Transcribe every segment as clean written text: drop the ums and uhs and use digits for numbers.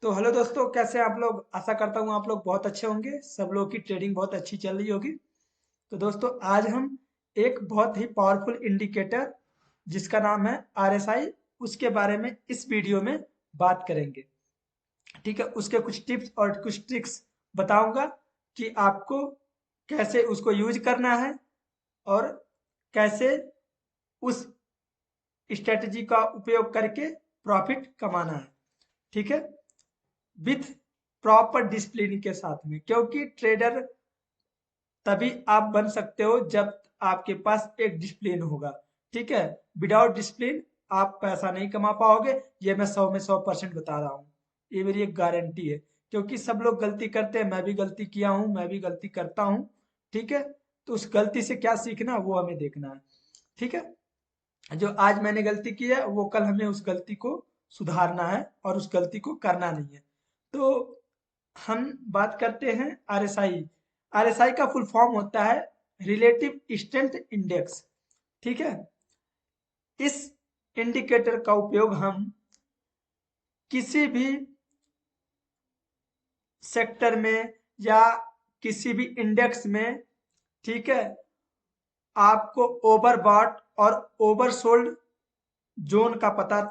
तो हेलो दोस्तों, कैसे हैं आप लोग। आशा करता हूँ आप लोग बहुत अच्छे होंगे। सब लोग की ट्रेडिंग बहुत अच्छी चल रही होगी। तो दोस्तों, आज हम एक बहुत ही पावरफुल इंडिकेटर जिसका नाम है आरएसआई, उसके बारे में इस वीडियो में बात करेंगे। ठीक है, उसके कुछ टिप्स और कुछ ट्रिक्स बताऊंगा कि आपको कैसे उसको यूज करना है और कैसे उस स्ट्रेटजी का उपयोग करके प्रॉफिट कमाना है। ठीक है, विथ प्रॉपर डिसिप्लिन के साथ में, क्योंकि ट्रेडर तभी आप बन सकते हो जब आपके पास एक डिसिप्लिन होगा। ठीक है, विदाउट डिसिप्लिन आप पैसा नहीं कमा पाओगे। ये मैं 100 में 100% बता रहा हूँ। ये मेरी एक गारंटी है, क्योंकि सब लोग गलती करते हैं। मैं भी गलती किया हूँ, मैं भी गलती करता हूँ। ठीक है, तो उस गलती से क्या सीखना वो हमें देखना है। ठीक है, जो आज मैंने गलती की है वो कल हमें उस गलती को सुधारना है और उस गलती को करना नहीं है। तो हम बात करते हैं आरएसआई। आरएसआई का फुल फॉर्म होता है रिलेटिव स्ट्रेंथ इंडेक्स। ठीक है, इस इंडिकेटर का उपयोग हम किसी भी सेक्टर में या किसी भी इंडेक्स में, ठीक है, आपको ओवरबॉट और ओवरसोल्ड जोन का पता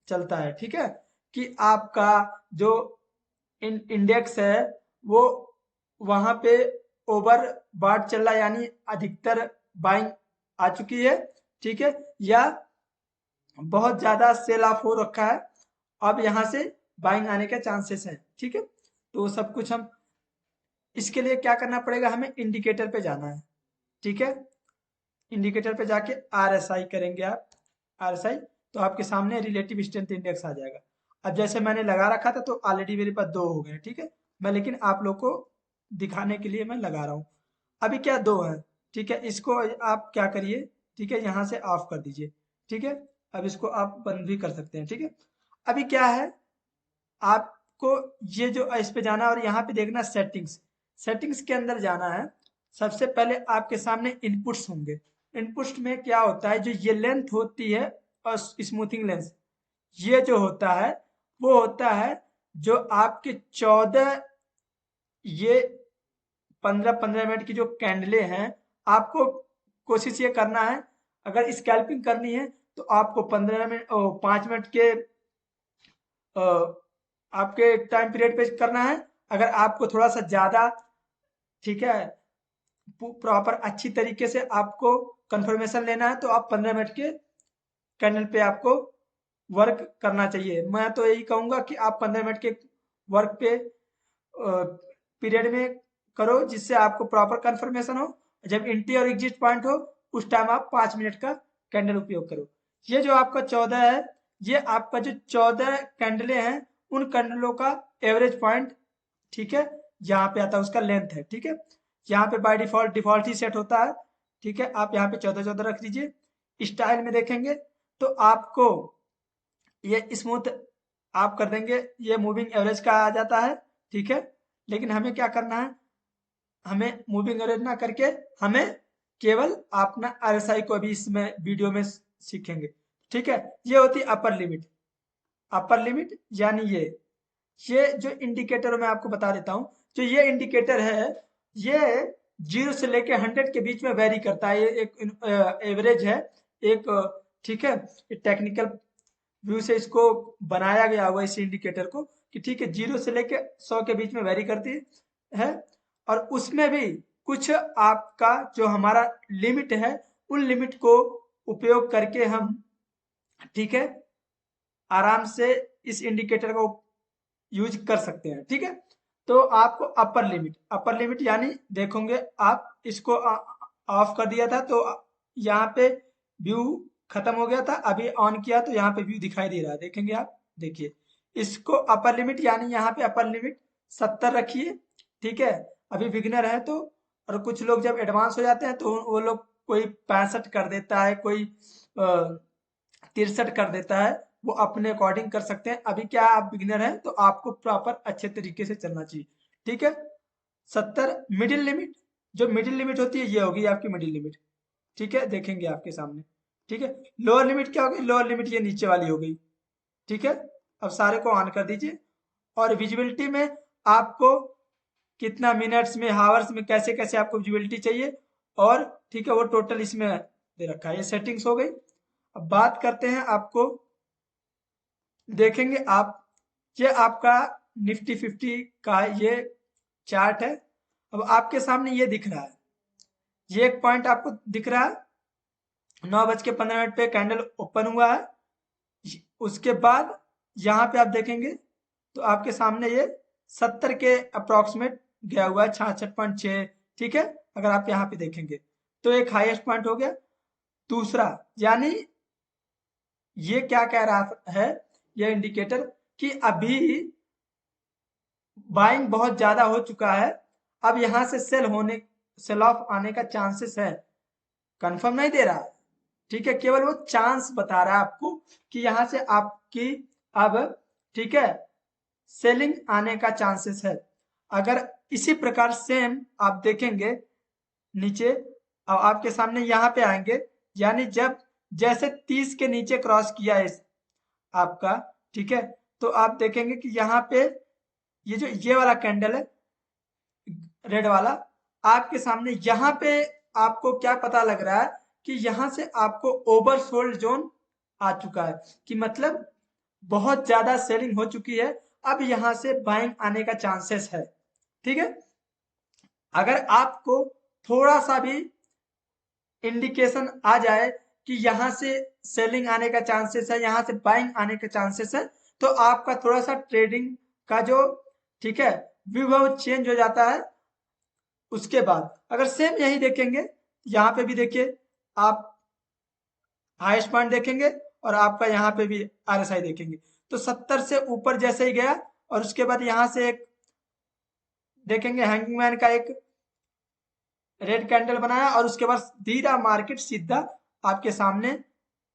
चलता है। ठीक है, कि आपका जो इंडेक्स है वो वहां पे ओवर बॉट चल रहा है, यानी अधिकतर बाइंग आ चुकी है। ठीक है, या बहुत ज्यादा सेल ऑफ हो रखा है, अब यहाँ से बाइंग आने के चांसेस हैं। ठीक है, तो सब कुछ हम इसके लिए क्या करना पड़ेगा, हमें इंडिकेटर पे जाना है। ठीक है, इंडिकेटर पे जाके आरएसआई करेंगे आप। आरएसआई, तो आपके सामने रिलेटिव स्ट्रेंथ इंडेक्स आ जाएगा। अब जैसे मैंने लगा रखा था तो ऑलरेडी मेरे पास दो हो गए। ठीक है, मैं लेकिन आप लोग को दिखाने के लिए मैं लगा रहा हूँ। अभी क्या दो है। ठीक है, इसको आप क्या करिए, ठीक है, यहाँ से ऑफ कर दीजिए। ठीक है, अब इसको आप बंद भी कर सकते हैं। ठीक है, अभी क्या है, आपको ये जो इस पे जाना और यहाँ पे देखना सेटिंग्स। सेटिंग्स के अंदर जाना है। सबसे पहले आपके सामने इनपुट्स होंगे। इनपुट्स में क्या होता है, जो ये लेंथ होती है और स्मूथिंग लेंथ, ये जो होता है वो होता है जो आपके 14, ये 15-15 मिनट की जो कैंडले हैं, आपको कोशिश ये करना है, अगर स्कैल्पिंग करनी है तो आपको 15 मिनट 5 मिनट के आपके टाइम पीरियड पे करना है। अगर आपको थोड़ा सा ज्यादा, ठीक है, प्रॉपर अच्छी तरीके से आपको कंफर्मेशन लेना है तो आप 15 मिनट के कैंडल पे आपको वर्क करना चाहिए। मैं तो यही कहूंगा कि आप 15 मिनट के वर्क पे पीरियड में करो, जिससे आपको प्रॉपर कंफर्मेशन हो। जब एंट्री और एग्जिट पॉइंट हो उस टाइम आप 5 मिनट का कैंडल उपयोग करो। ये जो आपका 14 है, ये आपका जो 14 कैंडले हैं, उन कैंडलों का एवरेज पॉइंट, ठीक है, यहाँ पे आता है उसका लेंथ है। ठीक है, यहाँ पे by default default he set होता है। ठीक है, आप यहाँ पे 14-14 रख दीजिए। स्टाइल में देखेंगे तो आपको ये स्मूथ आप कर देंगे, ये मूविंग एवरेज का आ जाता है। ठीक है, लेकिन हमें क्या करना है, हमें मूविंग एवरेज ना करके हमें केवल अपना आरएसआई को अभी इसमें वीडियो में सीखेंगे। ठीक है, ये होती है अपर लिमिट। अपर लिमिट यानी ये जो इंडिकेटर मैं आपको बता देता हूँ। जो ये इंडिकेटर है, ये 0 से लेके 100 के बीच में वेरी करता है। ये एक एवरेज है, एक ठीक है, टेक्निकल व्यू से इसको बनाया गया हुआ इस इंडिकेटर को, कि ठीक है 0 से लेके 100 के बीच में वेरी करती है। और उसमें भी कुछ आपका जो हमारा लिमिट है, उन लिमिट को उपयोग करके हम, ठीक है, आराम से इस इंडिकेटर को यूज कर सकते हैं। ठीक है, तो आपको अपर लिमिट यानी देखोगे आप इसको ऑफ कर दिया था तो यहाँ पे व्यू खत्म हो गया था, अभी ऑन किया तो यहाँ पे व्यू दिखाई दे रहा है। देखेंगे आप, देखिए, इसको अपर लिमिट यानी यहाँ पे अपर लिमिट 70 रखिए। ठीक है, अभी बिगिनर है तो, और कुछ लोग जब एडवांस हो जाते हैं तो वो लोग कोई 65 कर देता है, कोई 63 कर देता है। वो अपने अकॉर्डिंग कर सकते हैं। अभी क्या आप बिगिनर हैं तो आपको प्रॉपर अच्छे तरीके से चलना चाहिए। ठीक है, 70 मिडिल लिमिट। जो मिडिल लिमिट होती है ये होगी आपकी मिडिल लिमिट। ठीक है, देखेंगे आपके सामने। ठीक है, लोअर लिमिट क्या होगी, लोअर लिमिट ये नीचे वाली हो गई। ठीक है, अब सारे को ऑन कर दीजिए और विजिबिलिटी में आपको कितना मिनट्स में, हावर्स में, कैसे कैसे आपको विजिबिलिटी चाहिए, और ठीक है वो टोटल इसमें दे रखा है। ये सेटिंग्स हो गई। अब बात करते हैं, आपको देखेंगे आप, ये आपका निफ्टी 50 का ये चार्ट है। अब आपके सामने ये दिख रहा है, ये एक पॉइंट आपको दिख रहा है 9:15 पे कैंडल ओपन हुआ है। उसके बाद यहाँ पे आप देखेंगे तो आपके सामने ये 70 के अप्रोक्सीमेट गया हुआ है, 66.6। ठीक है, अगर आप यहाँ पे देखेंगे तो एक हाईएस्ट पॉइंट हो गया। दूसरा, यानी ये क्या कह रहा है ये इंडिकेटर, कि अभी बाइंग बहुत ज्यादा हो चुका है, अब यहां से सेल ऑफ आने का चांसेस है। कंफर्म नहीं दे रहा है, ठीक है, केवल वो चांस बता रहा है आपको कि यहां से आपकी अब, ठीक है, सेलिंग आने का चांसेस है। अगर इसी प्रकार सेम आप देखेंगे नीचे, अब आपके सामने यहाँ पे आएंगे, यानी जब जैसे 30 के नीचे क्रॉस किया है आपका, ठीक है, तो आप देखेंगे कि यहाँ पे ये जो ये वाला कैंडल है रेड वाला, आपके सामने यहाँ पे आपको क्या पता लग रहा है कि यहाँ से आपको ओवरसोल्ड जोन आ चुका है, कि मतलब बहुत ज्यादा सेलिंग हो चुकी है, अब यहाँ से बाइंग आने का चांसेस है। ठीक है, अगर आपको थोड़ा सा भी इंडिकेशन आ जाए कि यहाँ से सेलिंग आने का चांसेस है, यहाँ से बाइंग आने का चांसेस है, तो आपका थोड़ा सा ट्रेडिंग का जो, ठीक है, व्यू है वो चेंज हो जाता है। उसके बाद अगर सेम यही देखेंगे, यहाँ पे भी देखिए आप हाईएस्ट पॉइंट देखेंगे और आपका यहाँ पे भी आरएसआई देखेंगे, तो 70 से ऊपर जैसे ही गया, और उसके बाद यहाँ से एक देखेंगे हैंगिंग मैन का एक रेड कैंडल बनाया, और उसके बाद धीरा मार्केट सीधा आपके सामने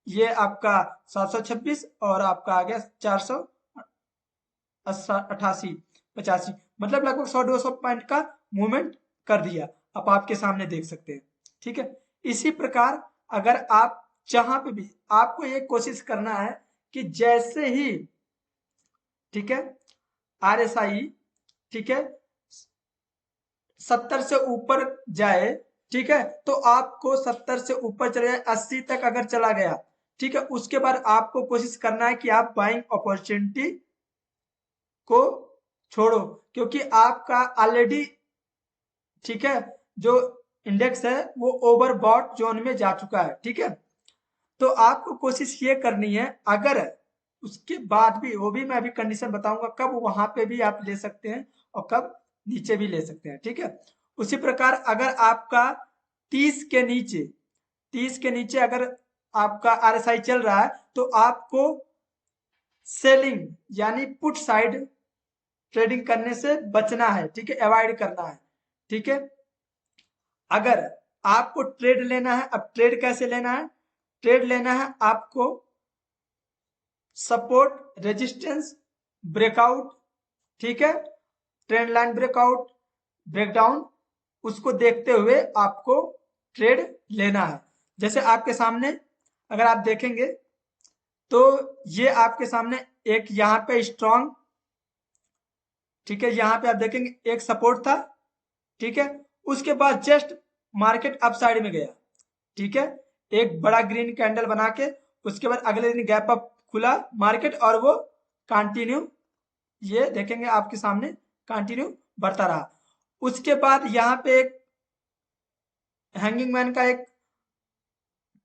ये आपका 726 और आपका आ गया 488 मतलब लगभग 100-200 पॉइंट का मूवमेंट कर दिया, अब आपके सामने देख सकते हैं। ठीक है, इसी प्रकार अगर आप जहां पे भी, आपको ये कोशिश करना है कि जैसे ही, ठीक है, आरएसआई, ठीक है, 70 से ऊपर जाए, ठीक है, तो आपको 70 से ऊपर चले जाए, 80 तक अगर चला गया, ठीक है, उसके बाद आपको कोशिश करना है कि आप बाइंग अपॉर्चुनिटी को छोड़ो, क्योंकि आपका ऑलरेडी, ठीक है, जो इंडेक्स है वो ओवरबॉट जोन में जा चुका है। ठीक है, तो आपको कोशिश ये करनी है, अगर उसके बाद भी, वो भी मैं अभी कंडीशन बताऊंगा कब वहां पे भी आप ले सकते हैं और कब नीचे भी ले सकते हैं। ठीक है, उसी प्रकार अगर आपका 30 के नीचे, 30 के नीचे अगर आपका आरएसआई चल रहा है, तो आपको सेलिंग यानी पुट साइड ट्रेडिंग करने से बचना है। ठीक है, अवॉइड करना है। ठीक है, अगर आपको ट्रेड लेना है, अब ट्रेड कैसे लेना है, ट्रेड लेना है आपको सपोर्ट, रेजिस्टेंस, ब्रेकआउट, ठीक है, ट्रेंड लाइन ब्रेकआउट, ब्रेकडाउन, उसको देखते हुए आपको ट्रेड लेना है। जैसे आपके सामने अगर आप देखेंगे तो ये आपके सामने एक यहाँ पे स्ट्रॉन्ग, ठीक है, यहाँ पे आप देखेंगे एक सपोर्ट था, ठीक है, उसके बाद जस्ट मार्केट अप साइड में गया, ठीक है, एक बड़ा ग्रीन कैंडल बना के, उसके बाद अगले दिन गैप अप खुला मार्केट, और वो कंटिन्यू, ये देखेंगे आपके सामने कंटिन्यू बढ़ता रहा। उसके बाद यहाँ पे एक हैंगिंग मैन का एक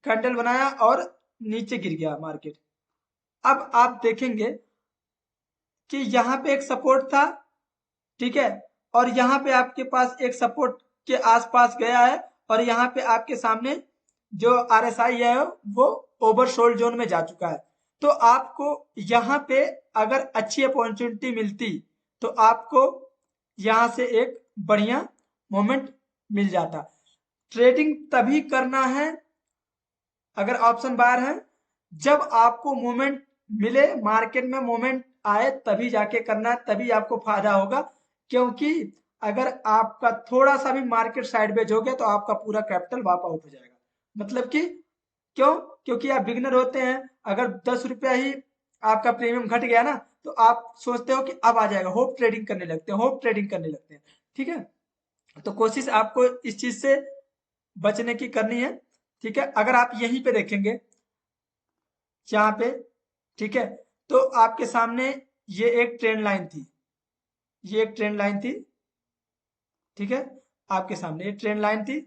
कैंडल बनाया और नीचे गिर गया मार्केट। अब आप देखेंगे कि यहाँ पे एक सपोर्ट था, ठीक है, और यहाँ पे आपके पास एक सपोर्ट के आसपास गया है, और यहाँ पे आपके सामने जो आरएसआई है वो ओवरसोल्ड जोन में जा चुका है। तो आपको यहाँ पे अगर अच्छी अपॉर्चुनिटी मिलती तो आपको यहाँ से एक बढ़िया मोमेंट मिल जाता। ट्रेडिंग तभी करना है अगर ऑप्शन बायर है, जब आपको मोमेंट मिले, मार्केट में मोमेंट आए, तभी जाके करना है, तभी आपको फायदा होगा। क्योंकि अगर आपका थोड़ा सा भी मार्केट साइडवेज हो गया तो आपका पूरा कैपिटल वाप आउट हो जाएगा। मतलब कि क्यों, क्योंकि आप बिगनर होते हैं, अगर 10 रुपया ही आपका प्रीमियम घट गया ना, तो आप सोचते हो कि अब आ जाएगा, होप ट्रेडिंग करने लगते हैं, होप ट्रेडिंग करने लगते हैं। ठीक है, तो कोशिश आपको इस चीज से बचने की करनी है। ठीक है, अगर आप यहीं पे देखेंगे यहाँ पे, ठीक है, तो आपके सामने ये एक ट्रेंड लाइन थी, ये एक ट्रेंड लाइन थी। ठीक है, आपके सामने ये ट्रेंड लाइन थी,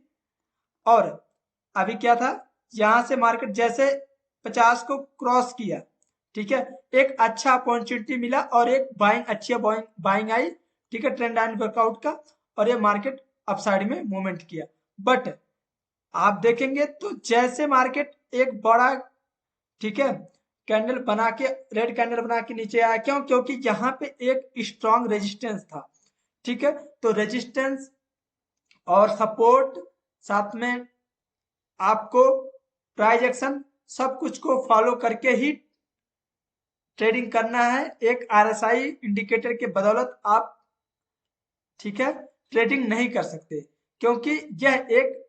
और अभी क्या था, यहां से मार्केट जैसे 50 को क्रॉस किया, ठीक है, एक अच्छा अपॉर्चुनिटी मिला और एक बाइंग, अच्छी बाइंग आई। ठीक है, ट्रेंड लाइन वर्कआउट का, और ये मार्केट अपसाइड में मूवमेंट किया। बट आप देखेंगे तो जैसे मार्केट एक बड़ा, ठीक है, कैंडल बना के, रेड कैंडल बना के नीचे आया, क्यों? क्योंकि यहाँ पे एक स्ट्रॉन्ग रेजिस्टेंस था। ठीक है, तो रेजिस्टेंस और सपोर्ट, साथ में आपको प्राइस एक्शन, सब कुछ को फॉलो करके ही ट्रेडिंग करना है। एक आरएसआई इंडिकेटर के बदौलत आप, ठीक है, ट्रेडिंग नहीं कर सकते, क्योंकि यह एक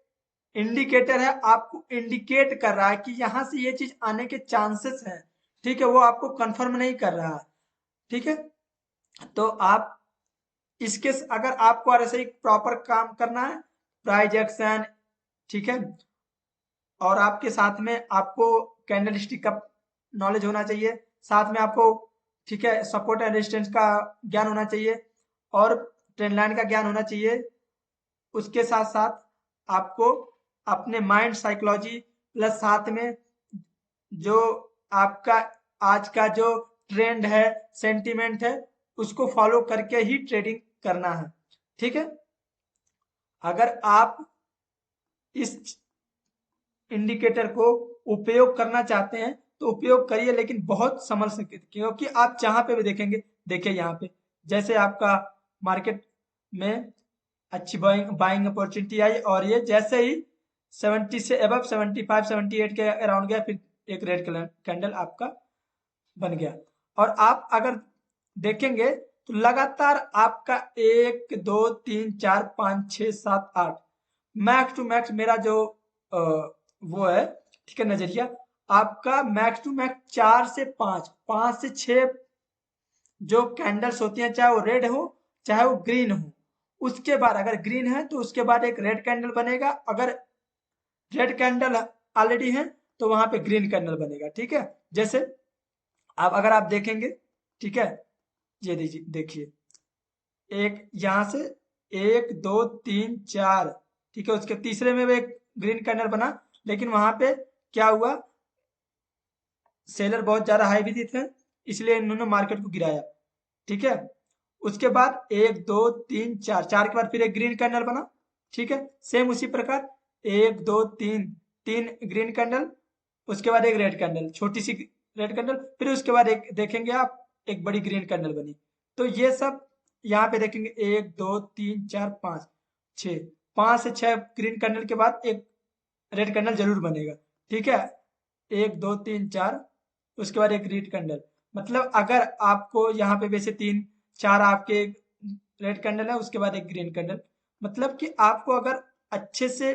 इंडिकेटर है, आपको इंडिकेट कर रहा है कि यहां से ये चीज आने के चांसेस हैं। ठीक है, वो आपको कंफर्म नहीं कर रहा है। ठीक है, तो आप इसके, अगर आपको आरएसआई प्रॉपर काम करना है, प्राइस एक्शन, ठीक है, और आपके साथ में आपको कैंडल स्टिक का नॉलेज होना चाहिए, साथ में आपको, ठीक है, सपोर्ट एंड रेजिस्टेंस का ज्ञान होना चाहिए, और ट्रेंड लाइन का ज्ञान होना चाहिए। उसके साथ साथ आपको अपने माइंड साइकोलॉजी प्लस साथ में जो आपका आज का जो ट्रेंड है, सेंटीमेंट है, उसको फॉलो करके ही ट्रेडिंग करना है। ठीक है, अगर आप इस इंडिकेटर को उपयोग करना चाहते हैं तो उपयोग करिए, लेकिन बहुत समझ सके, क्योंकि आप जहां पे भी देखेंगे, देखिए यहाँ पे जैसे आपका मार्केट में अच्छी बाइंग अपॉर्चुनिटी आई, और ये जैसे ही 70 से अबव 75 78 के अराउंड गया, फिर एक रेड कलर कैंडल आपका बन गया। और आप अगर देखेंगे तो लगातार आपका 1 2 3 4 5 6 7 8, मैक्स टू मैक्स मेरा जो वो है, ठीक है, नजरिया, आपका मैक्स टू मैक्स 4 से 5, 5 से 6 जो कैंडल्स होती हैं, चाहे वो रेड हो चाहे वो ग्रीन हो, उसके बाद अगर ग्रीन है तो उसके बाद एक रेड कैंडल बनेगा, अगर रेड कैंडल ऑलरेडी है तो वहां पे ग्रीन कैंडल बनेगा। ठीक है, जैसे आप अगर आप देखेंगे, ठीक है, ये दीजिए, देखिए, एक यहां से 1 2 3 4, ठीक है, उसके तीसरे में भी एक ग्रीन कैंडल बना, लेकिन वहां पे क्या हुआ, सेलर बहुत ज्यादा हाई भी थे, इसलिए इन्होंने मार्केट को गिराया। ठीक है, उसके बाद 1 2 3 4, 4 के बाद फिर एक ग्रीन कैंडल बना। ठीक है, सेम उसी प्रकार 1 2 3, 3 ग्रीन कैंडल, उसके बाद एक रेड कैंडल, छोटी सी रेड कैंडल, फिर उसके बाद एक देखेंगे आप, एक बड़ी ग्रीन कैंडल बनी। तो ये सब यहाँ पे देखेंगे 1 2 3 4 5 6, 5 से 6 ग्रीन कैंडल के बाद एक रेड कैंडल जरूर बनेगा। ठीक है, 1 2 3 4, उसके बाद एक रेड कैंडल, मतलब अगर आपको यहाँ पे वैसे 3 4 आपके रेड कैंडल है, उसके बाद एक ग्रीन कैंडल, मतलब कि आपको अगर अच्छे से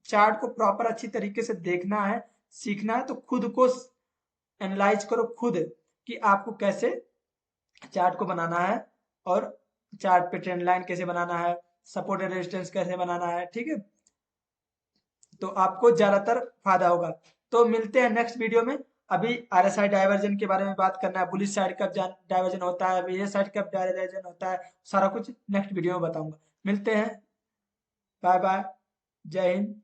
चार्ट को प्रॉपर अच्छी तरीके से देखना है, सीखना है, तो खुद को एनालाइज करो खुद, कि आपको कैसे चार्ट को बनाना है, और चार्ट पे ट्रेंड लाइन कैसे बनाना है, सपोर्ट एंड रेजिस्टेंस कैसे बनाना है। ठीक है, तो आपको ज्यादातर फायदा होगा। तो मिलते हैं नेक्स्ट वीडियो में। अभी आरएसआई डाइवर्जन के बारे में बात करना है, बुलिश साइड कब डाइवर्जन होता है, ये साइड कब डाइवर्जन होता है, सारा कुछ नेक्स्ट वीडियो में बताऊंगा। मिलते हैं, बाय बाय, जय हिंद।